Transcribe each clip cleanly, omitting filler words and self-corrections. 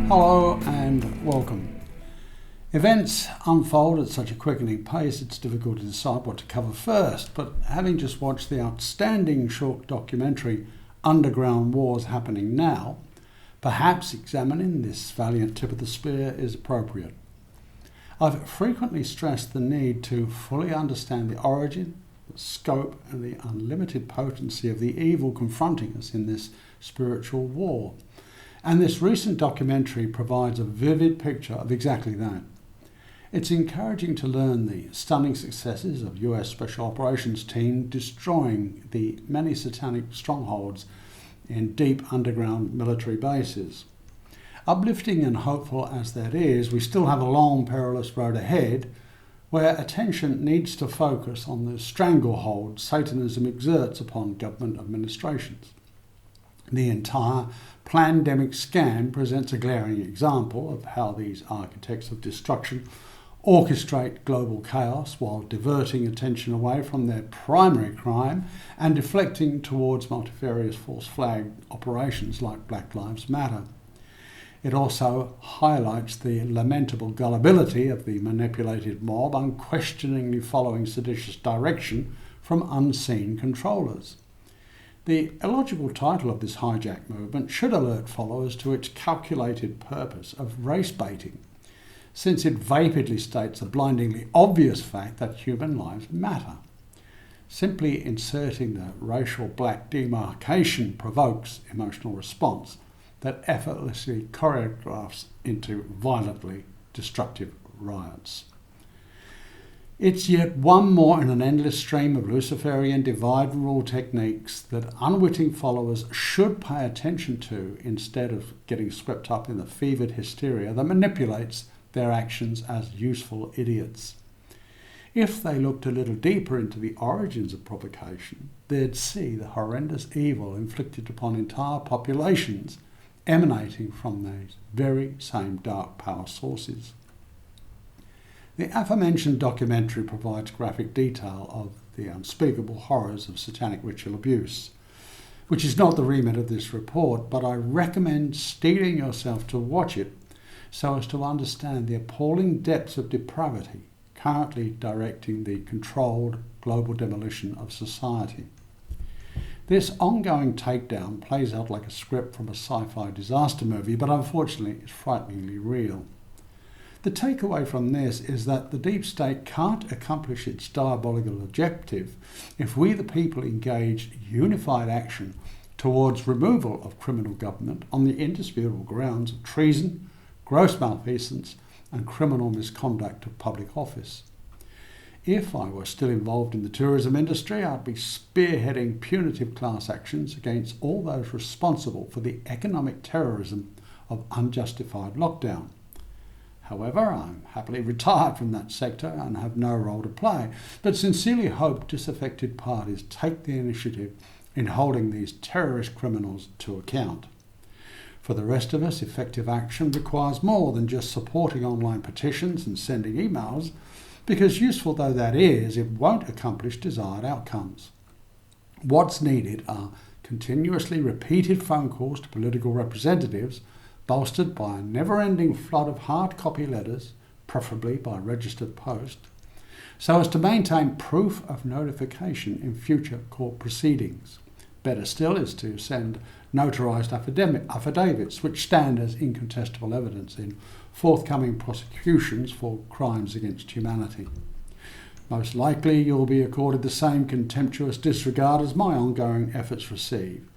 Hello and welcome. Events unfold at such a quickening pace it's difficult to decide what to cover first, but having just watched the outstanding short documentary Underground Wars Happening Now, perhaps examining this valiant tip of the spear is appropriate. I've frequently stressed the need to fully understand the origin, the scope and the unlimited potency of the evil confronting us in this spiritual war. And this recent documentary provides a vivid picture of exactly that. It's encouraging to learn the stunning successes of US Special Operations Team destroying the many satanic strongholds in deep underground military bases. Uplifting and hopeful as that is, we still have a long, perilous road ahead where attention needs to focus on the stranglehold Satanism exerts upon government administrations. The entire plandemic scam presents a glaring example of how these architects of destruction orchestrate global chaos while diverting attention away from their primary crime and deflecting towards multifarious false flag operations like Black Lives Matter. It also highlights the lamentable gullibility of the manipulated mob unquestioningly following seditious direction from unseen controllers. The illogical title of this hijack movement should alert followers to its calculated purpose of race baiting, since it vapidly states a blindingly obvious fact that human lives matter. Simply inserting the racial black demarcation provokes emotional response that effortlessly choreographs into violently destructive riots. It's yet one more in an endless stream of Luciferian divide and rule techniques that unwitting followers should pay attention to instead of getting swept up in the fevered hysteria that manipulates their actions as useful idiots. If they looked a little deeper into the origins of provocation, they'd see the horrendous evil inflicted upon entire populations emanating from these very same dark power sources. The aforementioned documentary provides graphic detail of the unspeakable horrors of satanic ritual abuse, which is not the remit of this report, but I recommend steeling yourself to watch it so as to understand the appalling depths of depravity currently directing the controlled global demolition of society. This ongoing takedown plays out like a script from a sci-fi disaster movie, but unfortunately is frighteningly real. The takeaway from this is that the deep state can't accomplish its diabolical objective if we the people engage unified action towards removal of criminal government on the indisputable grounds of treason, gross malfeasance and criminal misconduct of public office. If I were still involved in the tourism industry, I'd be spearheading punitive class actions against all those responsible for the economic terrorism of unjustified lockdown. However, I'm happily retired from that sector and have no role to play, but sincerely hope disaffected parties take the initiative in holding these terrorist criminals to account. For the rest of us, effective action requires more than just supporting online petitions and sending emails, because useful though that is, it won't accomplish desired outcomes. What's needed are continuously repeated phone calls to political representatives, bolstered by a never-ending flood of hard copy letters, preferably by registered post, so as to maintain proof of notification in future court proceedings. Better still is to send notarized affidavits which stand as incontestable evidence in forthcoming prosecutions for crimes against humanity. Most likely you'll be accorded the same contemptuous disregard as my ongoing efforts receive.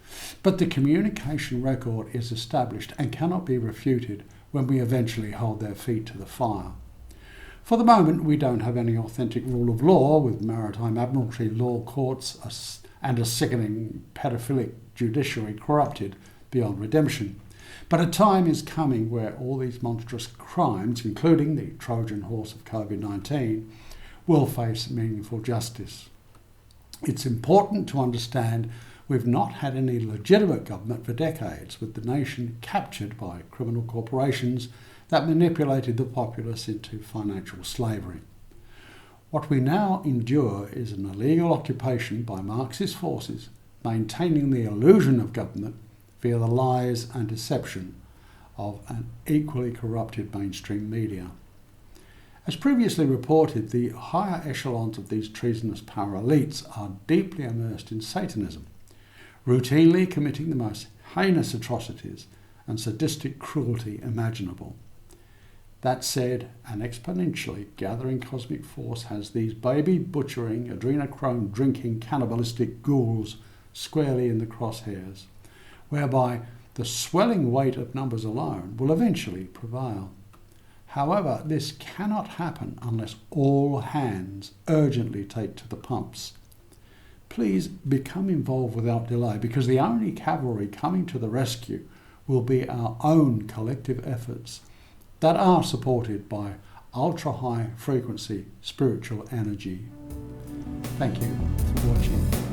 But the communication record is established and cannot be refuted when we eventually hold their feet to the fire. For the moment, we don't have any authentic rule of law, with maritime admiralty law courts and a sickening pedophilic judiciary corrupted beyond redemption. But a time is coming where all these monstrous crimes, including the Trojan horse of COVID-19, will face meaningful justice. It's important to understand we've not had any legitimate government for decades, with the nation captured by criminal corporations that manipulated the populace into financial slavery. What we now endure is an illegal occupation by Marxist forces, maintaining the illusion of government via the lies and deception of an equally corrupted mainstream media. As previously reported, the higher echelons of these treasonous power elites are deeply immersed in Satanism, routinely committing the most heinous atrocities and sadistic cruelty imaginable. That said, an exponentially gathering cosmic force has these baby-butchering, adrenochrome-drinking, cannibalistic ghouls squarely in the crosshairs, whereby the swelling weight of numbers alone will eventually prevail. However, this cannot happen unless all hands urgently take to the pumps. Please become involved without delay, because the only cavalry coming to the rescue will be our own collective efforts that are supported by ultra-high frequency spiritual energy. Thank you for watching.